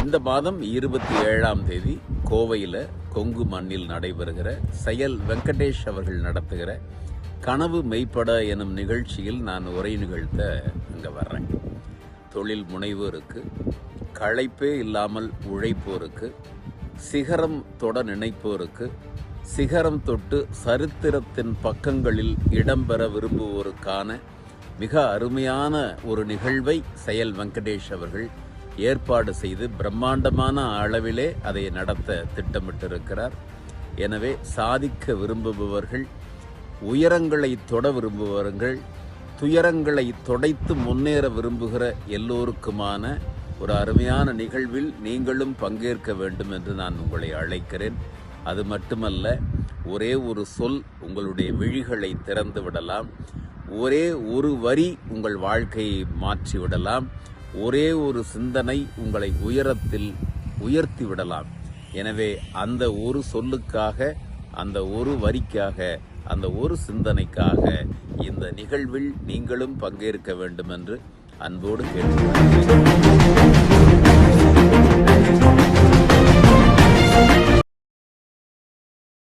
இந்த மாதம் 27ஆம் தேதி கோவையில் கொங்கு மண்ணில் நடைபெறுகிற செயல் வெங்கடேஷ் அவர்கள் நடத்துகிற கனவு மெய்ப்பட எனும் நிகழ்ச்சியில் நான் உரை நிகழ்த்த இங்கே வர்றேன். தொழில் முனைவோருக்கு, களைப்பே இல்லாமல் உழைப்போருக்கு, சிகரம் தொட நினைப்போருக்கு, சிகரம் தொட்டு சரித்திரத்தின் பக்கங்களில் இடம்பெற விரும்புவோருக்கான மிக அருமையான ஒரு நிகழ்வை செயல் வெங்கடேஷ் அவர்கள் ஏற்பாடு செய்து பிரம்மாண்டமான அளவிலே அதை நடத்த திட்டமிட்டிருக்கிறார். எனவே சாதிக்க விரும்புபவர்கள், உயரங்களை தொட விரும்புபவர்கள், துயரங்களை தொடைத்து முன்னேற விரும்புகிற எல்லோருக்குமான ஒரு அருமையான நிகழ்வில் நீங்களும் பங்கேற்க வேண்டும் என்று நான் உங்களை அழைக்கிறேன். அது மட்டுமல்ல, ஒரே ஒரு சொல் உங்களுடைய விழிகளை திறந்து விடலாம். ஒரே ஒரு வரி உங்கள் வாழ்க்கையை மாற்றிவிடலாம். ஒரே ஒரு சிந்தனை உங்களை உயரத்தில் உயர்த்தி விடலாம். எனவே அந்த ஒரு சொல்லுக்காக, அந்த ஒரு வரிக்காக, அந்த ஒரு சிந்தனைக்காக இந்த நிகழ்வில் நீங்களும் பங்கேற்க வேண்டும் என்று அன்போடு கேட்டுக்கொள்கிறேன்.